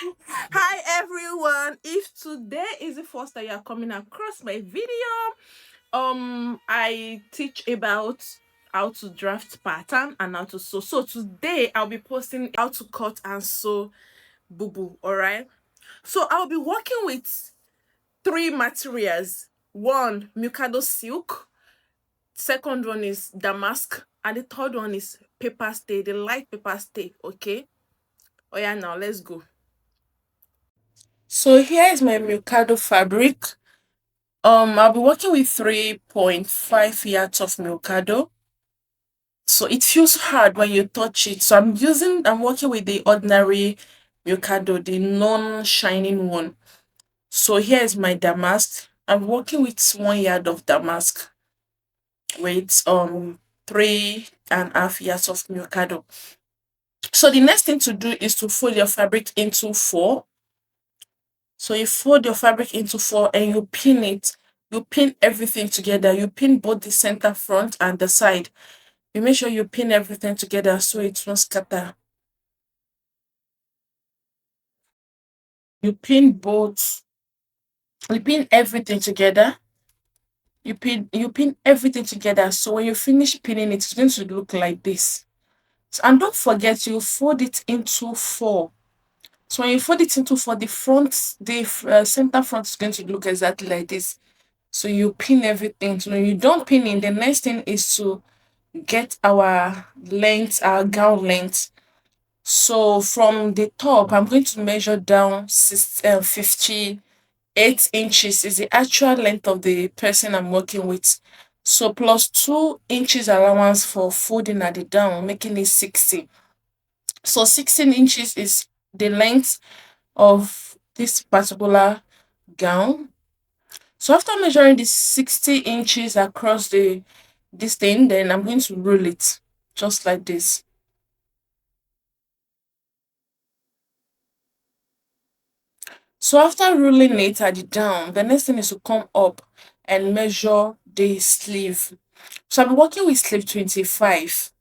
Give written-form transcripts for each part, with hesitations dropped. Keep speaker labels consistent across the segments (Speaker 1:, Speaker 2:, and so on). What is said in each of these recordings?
Speaker 1: Hi everyone. If today is the first time you are coming across my video, I teach about how to draft pattern and how to sew. So today I'll be posting how to cut and sew bubu, all right? So I'll be working with three materials. One, Mikado silk, second one is damask, and the third one is paper stay, the light paper stay, okay? Oh yeah, now let's go. So here is my Mikado fabric. I'll be working with 3.5 yards of Mikado. So it feels hard when you touch it. So I'm working with the ordinary Mikado, the non-shining one. So here is my damask. I'm working with 1 yard of damask with 3.5 yards of Mikado. So the next thing to do is to fold your fabric into four. So you fold your fabric into four and you pin it. You pin everything together. You pin both the center front and the side. You make sure you pin everything together so it won't scatter. You pin both. You pin everything together. You pin everything together. So when you finish pinning it, it's going to look like this. And don't forget you fold it into four. So when you fold it into four, the center front is going to look exactly like this. So you pin everything. So when you don't pin in, the next thing is to get our length, our gown length. So from the top, I'm going to measure down 58 inches is the actual length of the person I'm working with. So plus 2 inches allowance for folding at the down, making it 60. So 16 inches is the length of this particular gown. So after measuring the 60 inches across this thing, then I'm going to roll it just like this. So after rolling it at the down, the next thing is to come up and measure the sleeve. So I'm working with sleeve 25.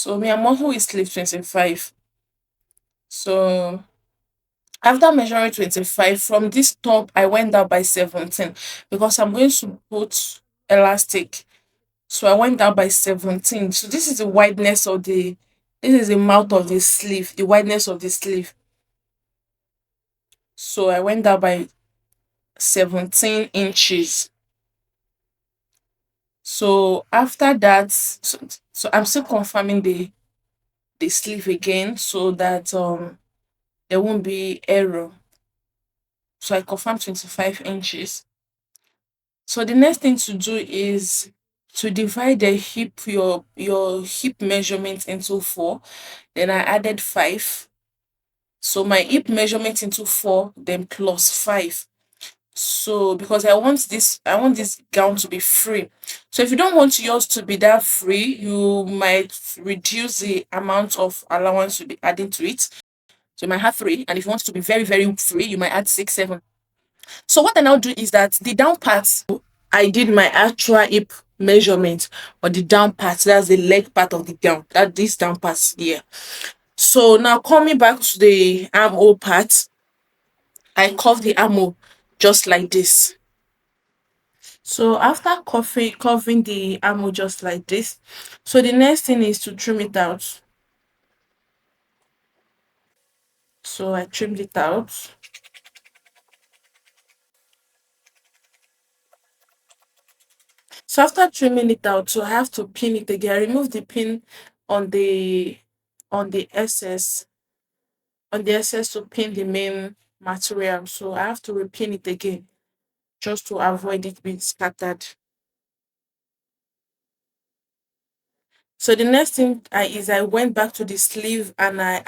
Speaker 1: I'm working with sleeve 25. So after measuring 25, from this top, I went down by 17 because I'm going to put elastic. So I went down by 17. So this is the wideness of this is the mouth of the sleeve, the wideness of the sleeve. So I went down by 17 inches. So after that, so I'm still confirming the sleeve again so that there won't be error. So I confirm 25 inches. So the next thing to do is to divide the your hip measurement into four. Then I added 5. So my hip measurement into 4, then plus 5. So because I want this gown to be free. So if you don't want yours to be that free, you might reduce the amount of allowance you'll be adding to it. So you might have 3, and if you want it to be very, very free, you might add 6, 7. So what I now do is that the down part, I did my actual hip measurement, but the down part, that's the leg part of the gown, that this down part here. So now coming back to the armhole part, I curve the armhole just like this. So after covering the armhole just like this, so the next thing is to trim it out. So I trimmed it out. So after trimming it out, so I have to pin it again. I remove the pin on the on the excess to pin the main material. So I have to repin it again just to avoid it being scattered. So the next thing I went back to the sleeve and I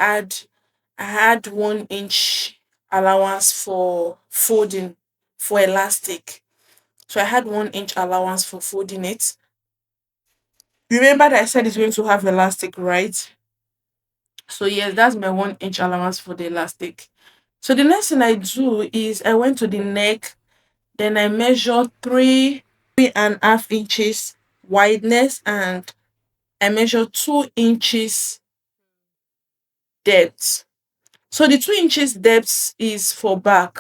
Speaker 1: had 1 inch allowance for folding for elastic. So I had 1 inch allowance for folding it. Remember that I said it's going to have elastic, right? So yes, that's my 1 inch allowance for the elastic. So the next thing I do is I went to the neck, then I measured 3.5 inches wideness, and I measured 2 inches depth. So the 2 inches depth is for back.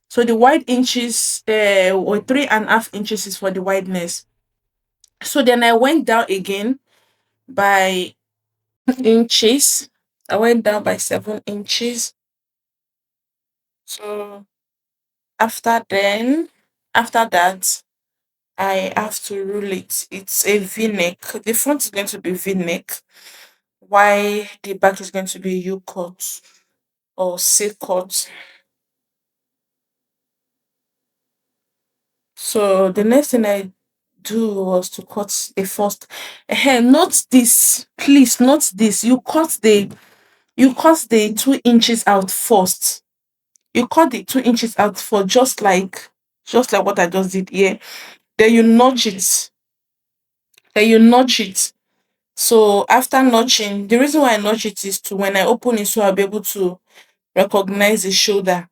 Speaker 1: So the wide inches, or 3.5 inches is for the wideness. So then I went down again by inches. I went down by 7 inches. So after that, I have to rule it. It's a V-neck. The front is going to be V-neck, while the back is going to be U-cut or C-cut. So the next thing I do was to cut the first. Not this, please, not this. You cut the 2 inches out first. You cut the 2 inches out for just like what I just did here. Then you notch it. Then you notch it. So after notching, the reason why I notch it is to when I open it, so I'll be able to recognize the shoulder.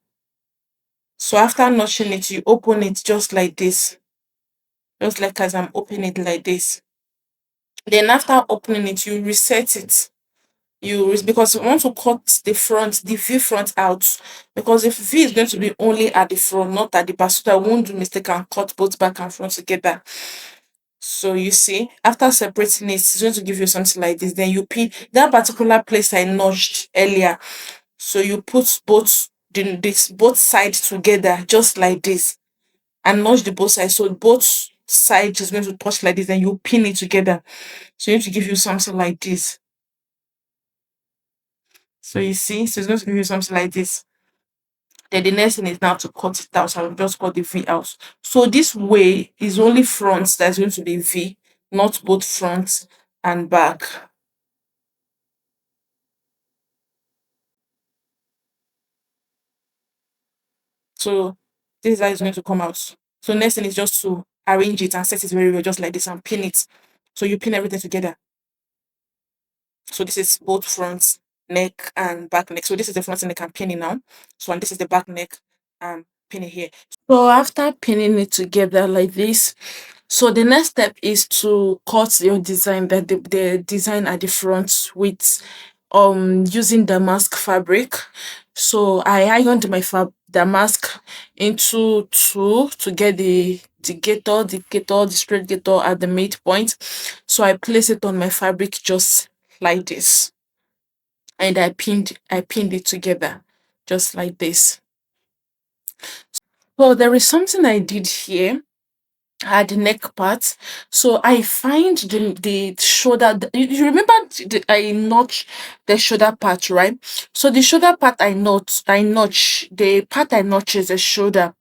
Speaker 1: So after notching it, you open it just like this, just like as I'm opening it like this. Then after opening it, you reset it. Because you want to cut the V front out, because if V is going to be only at the front, not at the back, so that I won't do mistake and cut both back and front together. So you see, after separating it, it's going to give you something like this. Then you pin that particular place I notched earlier. So you put both sides together just like this and notch the both sides. So both sides is going to touch like this, then you pin it together. So you need to give you something like this. So you see, so it's going to give you something like this. Then the next thing is now to cut it out. So I'll just cut the V out. So this way is only front that's going to be V, not both front and back. So this is how it's going to come out. So next thing is just to arrange it and set it very well, just like this, and pin it. So you pin everything together. So this is both front neck and back neck. So this is the front neck I'm pinning now. So and this is the back neck I'm pinning here. So after pinning it together like this, so the next step is to cut your design, the design at the front with using damask fabric. So I ironed my damask into two to get the straight gator at the midpoint. So I place it on my fabric just like this, and I pinned it together just like this. Well, there is something I did here at the neck part. So I find the shoulder. You remember I notch the shoulder part, right? So the shoulder part I notch the part I notch is the shoulder,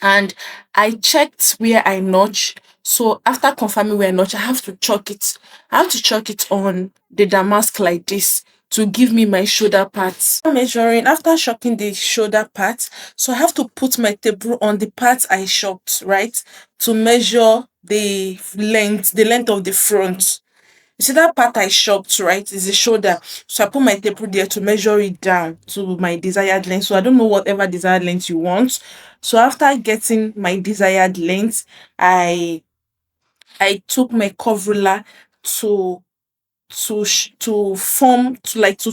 Speaker 1: and I checked where I notch. So after confirming where I notch, I have to chalk it. I have to chalk it on the damask like this to give me my shoulder parts. Measuring after chalking the shoulder part, so I have to put my table on the part I chalked, right? To measure the length of the front. You see that part I chopped, right? Is the shoulder. So I put my tape there to measure it down to my desired length. So I don't know whatever desired length you want. So after getting my desired length, I took my curve ruler to to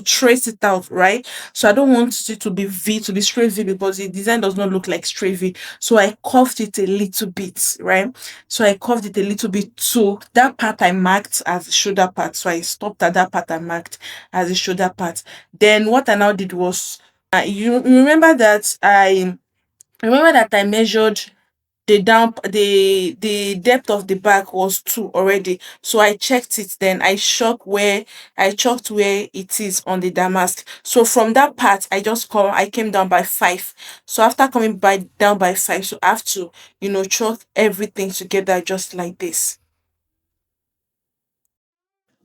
Speaker 1: trace it out, right? So I don't want it to be V, to be straight V, because the design does not look like straight V. So I curved it a little bit, right? So I curved it a little bit to that part I marked as the shoulder part. So I stopped at that part I marked as the shoulder part. Then what I now did was, you remember that I measured the depth of the back was 2 already. So I checked it, then I chalked where it is on the damask. So from that part I came down by 5. So after coming down by 5, so I have to chalk everything together just like this.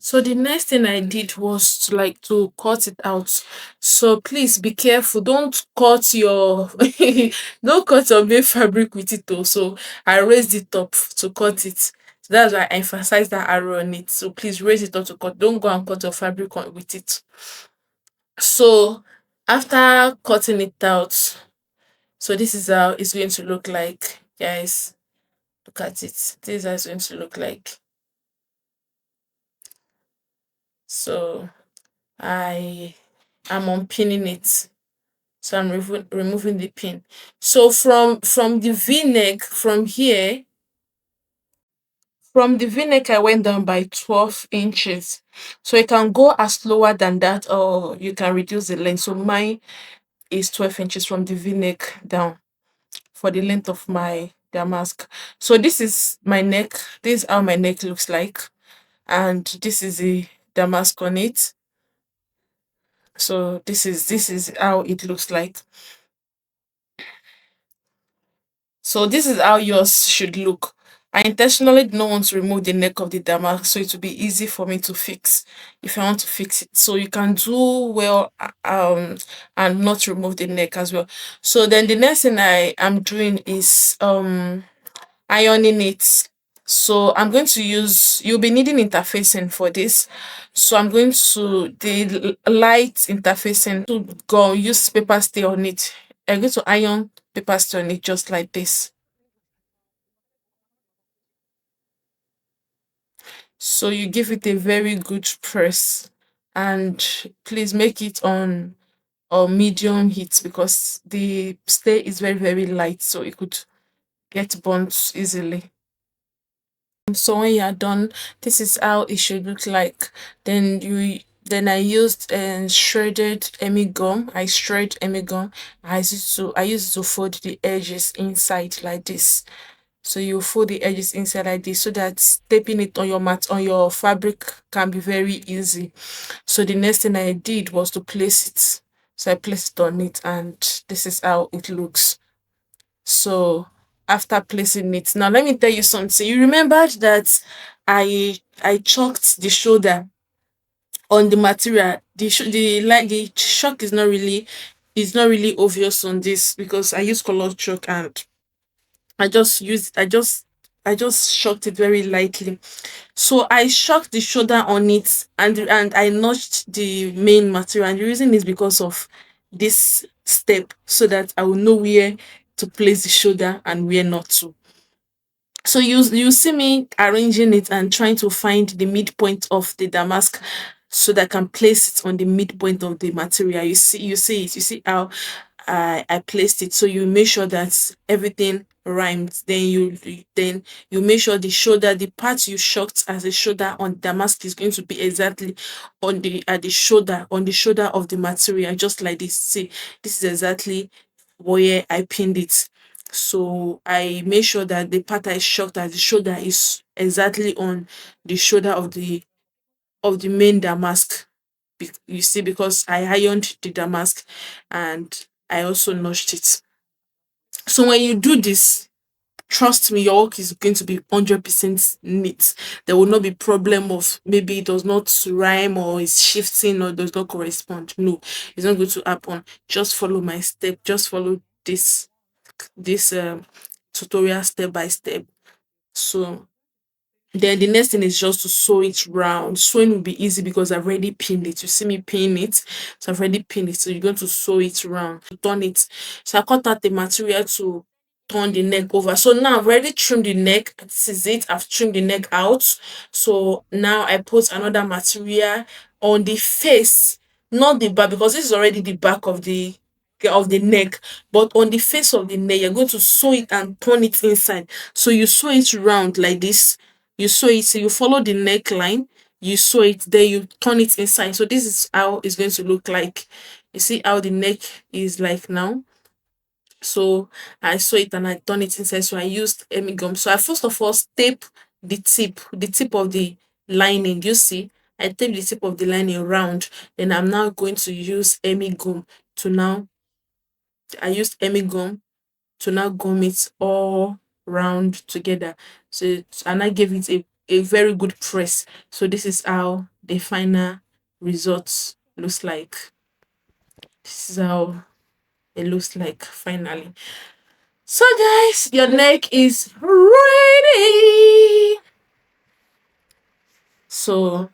Speaker 1: So the next thing I did was to cut it out. So please be careful. Don't cut your main fabric with it also. I raised it up to cut it. So that's why I emphasize that arrow on it. So please raise it up to cut. Don't go and cut your fabric with it. So after cutting it out, so this is how it's going to look like, guys. Look at it. This is how it's going to look like. So I I'm unpinning it. So I'm removing the pin. So from the V-neck, from the V-neck I went down by 12 inches. So you can go as lower than that, or you can reduce the length. So mine is 12 inches from the V-neck down for the length of my damask. So this is my neck. This is how my neck looks like. And this is the damask on it. So this is how it looks like. So this is how yours should look. I intentionally did not want to remove the neck of the damask so it will be easy for me to fix if I want to fix it. So you can do well and not remove the neck as well. So then the next thing I am doing is ironing it. So I'm going to use, you'll be needing interfacing for this. So I'm going to, the light interfacing, to go use paper stay on it. I'm going to iron paper stay on it just like this. So you give it a very good press, and please make it on medium heat because the stay is very very light, so it could get burnt easily. So when you are done, this is how it should look like. Then I used shredded emmy gum. I shred emmy gum. I used to fold the edges inside like this. So you fold the edges inside like this so that taping it on your mat on your fabric can be very easy. So the next thing I did was to place it. So I placed it on it, and this is how it looks. So after placing it, now let me tell you something. You remembered that I chalked the shoulder on the material. The chalk is not really obvious on this because I use color chalk, and I just shocked it very lightly. So I shocked the shoulder on it, and I notched the main material. And the reason is because of this step, so that I will know where to place the shoulder and where not to. So you see me arranging it and trying to find the midpoint of the damask so that I can place it on the midpoint of the material. You see how I placed it. So you make sure that everything rhymes. Then you make sure the shoulder, the part you shocked as a shoulder on damask is going to be exactly on the at the shoulder, on the shoulder of the material, just like this. See, this is exactly where I pinned it. So I made sure that the part I shocked at the shoulder is exactly on the shoulder of the main damask. You see, because I ironed the damask and I also notched it. So when you do this, trust me, your work is going to be 100% neat. There will not be problem of maybe it does not rhyme or is shifting or does not correspond. No, it's not going to happen. Just follow my step. Just follow this tutorial step by step. So then the next thing is just to sew it round. Sewing will be easy because I've already pinned it. You see me pin it, so I've already pinned it. So you're going to sew it round, to turn it. So I cut out the material to turn the neck over. So now I've already trimmed the neck. This is it. I've trimmed the neck out. So now I put another material on the face, not the back, because this is already the back of the neck. But on the face of the neck, you're going to sew it and turn it inside. So you sew it round like this. You sew it, so you follow the neckline, you sew it, then you turn it inside. So this is how it's going to look like. You see how the neck is like now. So I sew it and I turn it inside. So I used Emmy gum. So I first of all tape the tip of the lining. You see, I tape the tip of the lining round. Then I'm now going to use Emmy gum to now. I used Emmy gum to now gum it all round together. And I gave it a very good press. So this is how the final result looks like. This is how it looks like finally. So guys, your neck is ready. So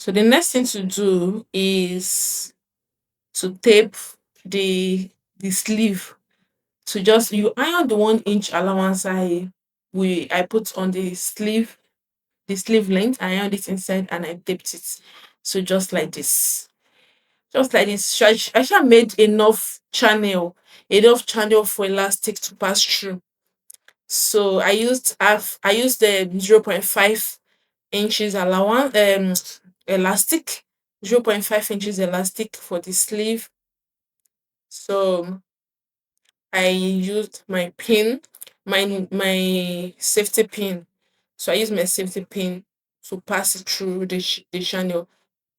Speaker 1: the next thing to do is to tape the sleeve. So just you iron the 1 inch allowance I put on the sleeve length. I ironed it inside and I taped it. So just like this. just like this. So I should made enough channel for elastic to pass through. So I used the 0.5 inches allowance elastic, 0.5 inches elastic for the sleeve. So I used my pin, my safety pin. So I used my safety pin to pass it through the channel.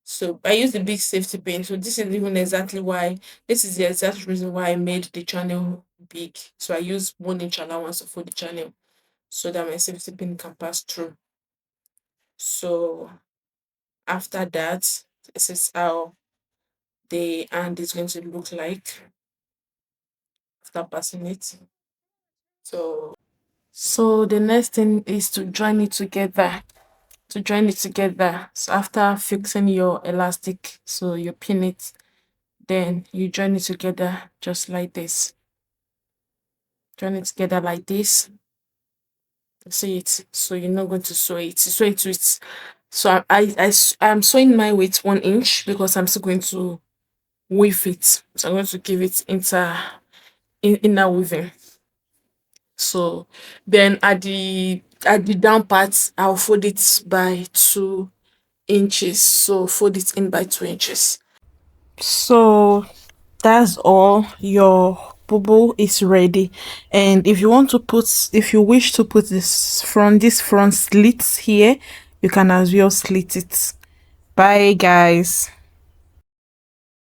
Speaker 1: So I use the big safety pin. So this is the exact reason why I made the channel big. So I use 1 inch allowance for the channel so that my safety pin can pass through. So after that, this is how the hand is going to look like after passing it. So the next thing is to join it together. So after fixing your elastic, so you pin it, then you join it together just like this. Join it together like this. See it. So you're not going to sew it. Sew it with. So I'm sewing mine with 1 inch because I'm still going to weave it. So I'm going to give it inner weaving. So then at the down part, I'll fold it by 2 inches. So fold it in by 2 inches. So that's all. Your bubble is ready. And if you wish to put this front slits here, you can as well slit it. Bye guys.